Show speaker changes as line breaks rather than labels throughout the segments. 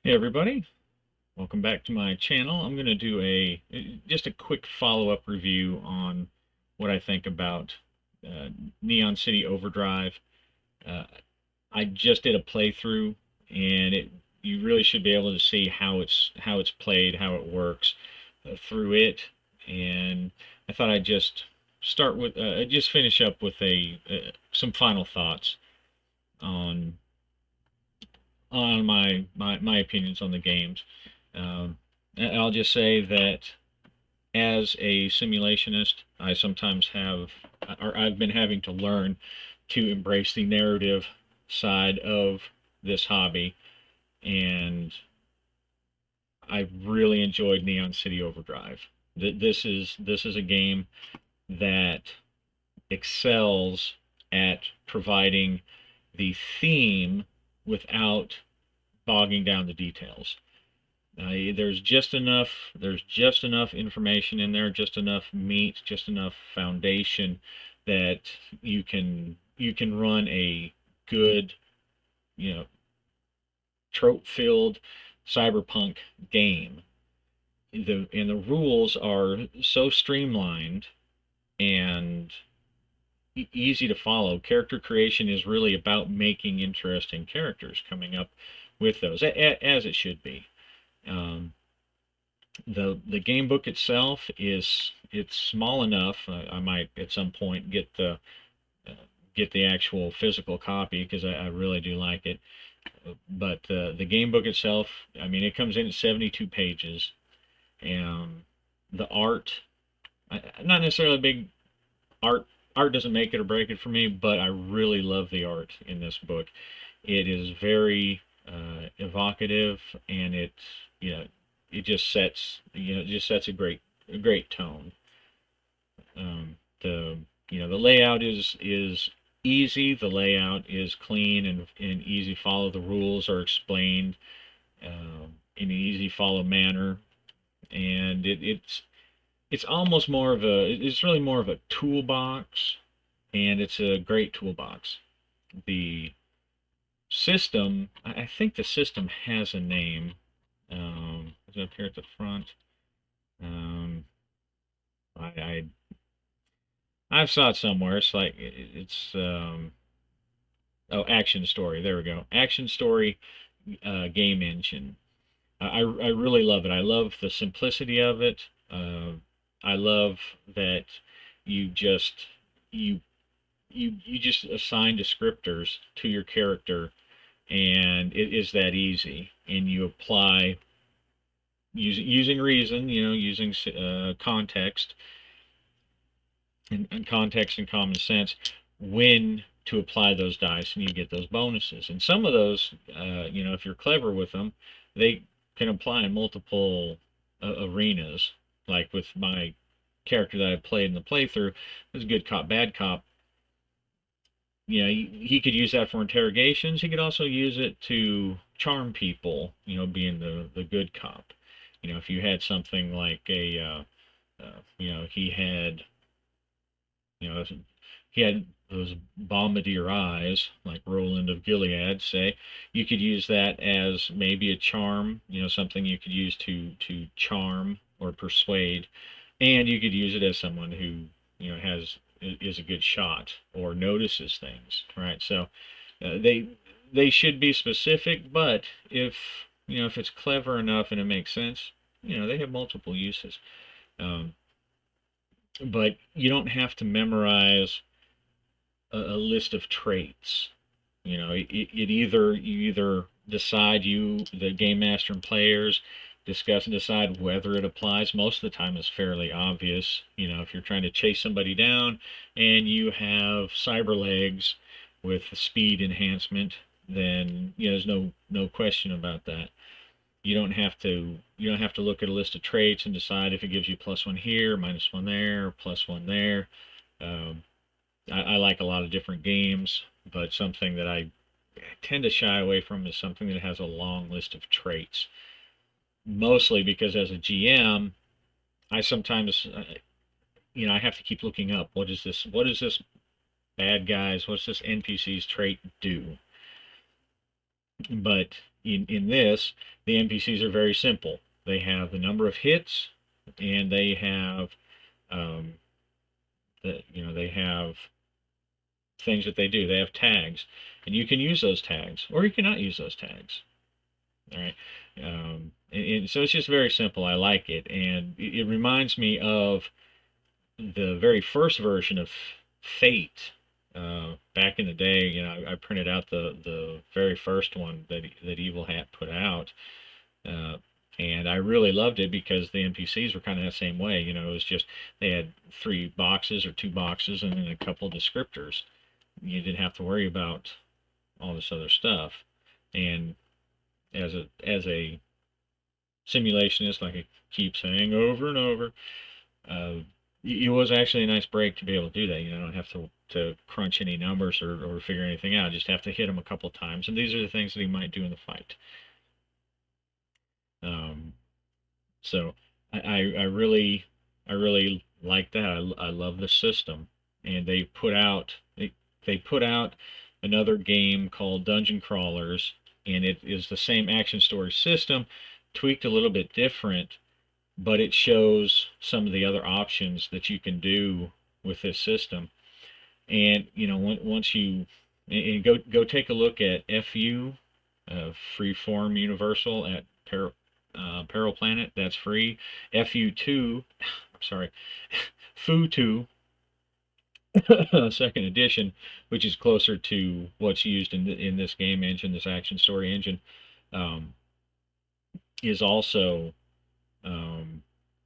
Hey everybody, welcome back to my channel. I'm going to do just a quick follow-up review on what I think about uh, Neon City Overdrive. Uh, I just did a playthrough, and you really should be able to see how it's played, how it works through it. And I thought I'd just finish up with some final thoughts on my opinions on the games. Um, I'll just say that as a simulationist, I sometimes I've been having to learn to embrace the narrative side of this hobby, and I've really enjoyed Neon City Overdrive. This is a game that excels at providing the theme without bogging down the details. There's just enough information in there, just enough meat, just enough foundation that you can run a good, you know, trope-filled cyberpunk game. The rules are so streamlined and easy to follow. Character creation is really about making interesting characters, coming up with those, as it should be. Um, the game book itself it's small enough. I might at some point uh, get the actual physical copy because I really do like it. But the game book itself, I mean, it comes in at 72 pages, and the art, I'm not necessarily a big art. Art doesn't make it or break it for me, but I really love the art in this book. It is very evocative, and you know it just sets a great tone. The the layout is easy. The layout is clean and easy to follow. The rules are explained in an easy follow manner, and it's almost it's really more of a toolbox, and it's a great toolbox. The system, I think the system has a name. It's up here at the front. Um, I I saw it somewhere. It's like it's oh, Action Story. There we go. Action Story game engine. I really love it. I love the simplicity of it. Uh, I love that you just you you just assign descriptors to your character, and it is that easy. And you apply using reason, using context and context and common sense when to apply those dice, and you get those bonuses. And some of those, if you're clever with them, they can apply in multiple arenas. Like with my character that I played in the playthrough, was good cop, bad cop. He could use that for interrogations. He could also use it to charm people, being the good cop. If you had something like he had you know, he had those bombardier eyes, like Roland of Gilead, say. You could use that as maybe a charm, something you could use to charm or persuade, and you could use it as someone who, has is a good shot or notices things, right? So they should be specific, but if it's clever enough and it makes sense, they have multiple uses. Um, but you don't have to memorize a list of traits. You either decide, the game master and players discuss and decide whether it applies. Most of the time it's fairly obvious. If you're trying to chase somebody down and you have cyber legs with speed enhancement, then there's no question about that. You don't have to look at a list of traits and decide if it gives you +1 here, -1 there, +1 there. Um, I like a lot of different games, but something that I tend to shy away from is something that has a long list of traits. Mostly because as a GM, I sometimes I have to keep looking up what is this bad guys, what's this NPC's trait do? But in this, the NPCs are very simple. They have the number of hits, and they have um, they have things that they do. They have tags, and you can use those tags, or you cannot use those tags. All right. And so it's just very simple. I like it, and it reminds me of the very first version of Fate. Back in the day, I printed out the very first one that Evil Hat put out, uh, and I really loved it because the NPCs were kind of the same way. It was just they had three boxes or two boxes and then a couple of descriptors. You didn't have to worry about all this other stuff. And as a simulationist, like I keep saying over and over, uh, it was actually a nice break to be able to do that. I don't have to crunch any numbers or figure anything out. I just have to hit him a couple times, and these are the things that he might do in the fight. Um, so I really like that. I love the system, and they put out another game called Dungeon Crawlers, and it is the same action story system, tweaked a little bit different, but it shows some of the other options that you can do with this system. And once you and go take a look at FU, Freeform Universal at Peril Planet. That's free. FU2, I'm sorry, Fu2 second edition, which is closer to what's used in this game engine, this action story engine, um, is also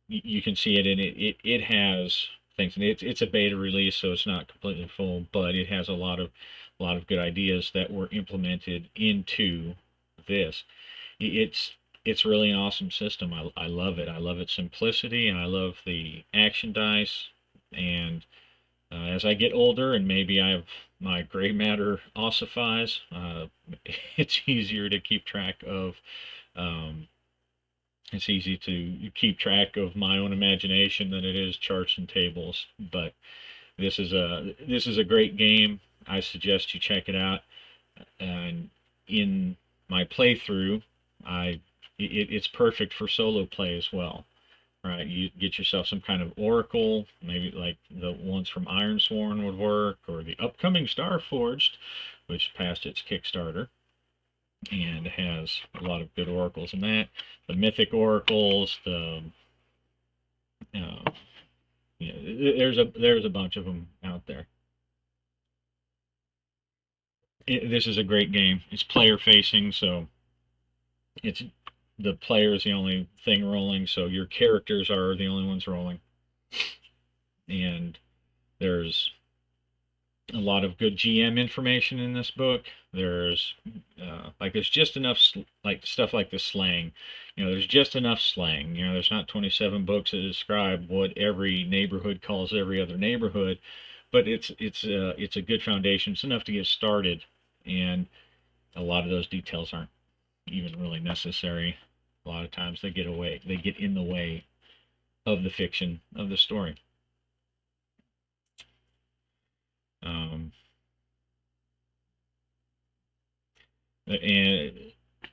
you can see it in it has things, and it's a beta release, so it's not completely full, but it has a lot of good ideas that were implemented into this. It's really an awesome system. I love it. I love its simplicity, and I love the action dice. And as I get older, and maybe my gray matter ossifies, it's easier to keep track of um, it's easy to keep track of my own imagination than it is charts and tables. But this is a great game. I suggest you check it out. And in my playthrough, I it's perfect for solo play as well. Right, you get yourself some kind of oracle, maybe like the ones from Ironsworn would work, or the upcoming Starforged, which passed its Kickstarter and has a lot of good oracles in that. The mythic oracles, uh, there's a bunch of them out there. This is a great game. It's player facing, so it's the player is the only thing rolling, so your characters are the only ones rolling, and there's a lot of good GM information in this book. There's just enough like stuff like the slang. There's just enough slang. There's not 27 books that describe what every neighborhood calls every other neighborhood, but it's a good foundation. It's enough to get started, and a lot of those details aren't even really necessary. A lot of times they get in the way of the fiction of the story. Um, and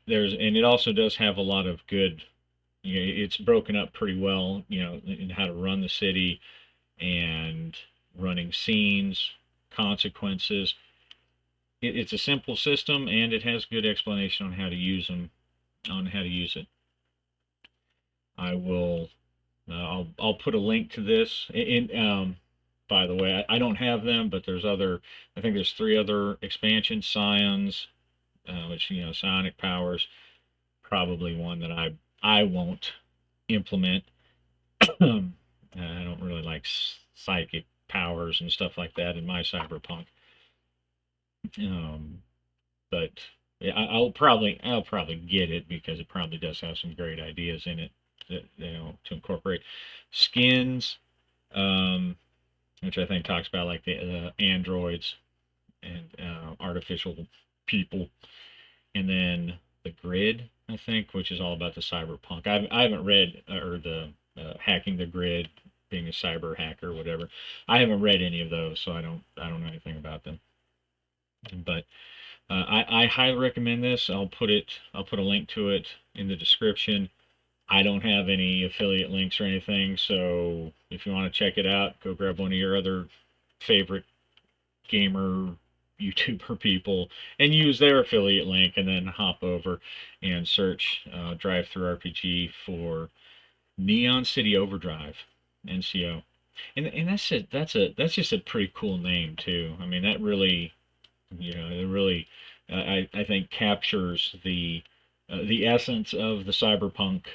and it also does have a lot of good. It's broken up pretty well. In how to run the city and running scenes, consequences. It's a simple system, and it has good explanation on how to use them, on how to use it. I will. I'll put a link to this. By the way, I don't have them, but there's other. I think there's three other expansions, Scions, which psionic powers, probably one that I won't implement. I don't really like psychic powers and stuff like that in my Cyberpunk. Um, but yeah, I'll probably get it because it probably does have some great ideas in it that to incorporate skins, um, which I think talks about like the androids and artificial people, and then the grid, I think, which is all about the cyberpunk. I haven't read or the hacking the grid. being a cyber hacker or whatever. I haven't read any of those, so I don't know anything about them. But I highly recommend this. I'll put a link to it in the description. I don't have any affiliate links or anything, so if you want to check it out, go grab one of your other favorite gamer YouTuber people and use their affiliate link, and then hop over and search Drive Through RPG for Neon City Overdrive, NCO. And that's just a pretty cool name too. I mean, that really, it really, I think captures the essence of the cyberpunk.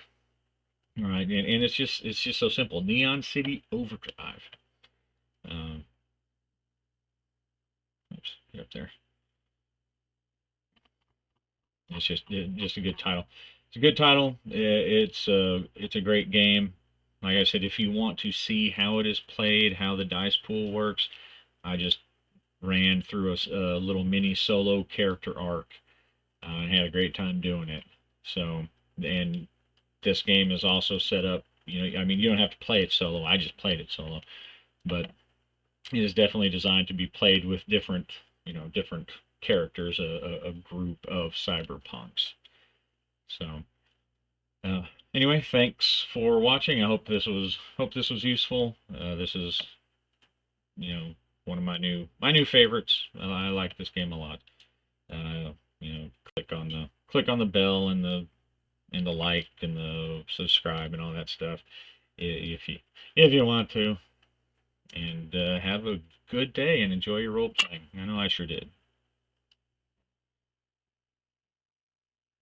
All right, and it's just so simple. Neon City Overdrive. Um, oops, get up there. It's just a good title. It's a good title. It's a great game. Like I said, if you want to see how it is played, how the dice pool works, I just ran through a little mini solo character arc, and had a great time doing it. So, and this game is also set up. I mean, you don't have to play it solo. I just played it solo, but it is definitely designed to be played with different characters, a group of cyberpunks. So, uh, anyway, thanks for watching. I hope this was useful. This is one of my new favorites. I like this game a lot. Click on the bell and the like and the subscribe and all that stuff if you want to. And have a good day and enjoy your role playing. I know I sure did.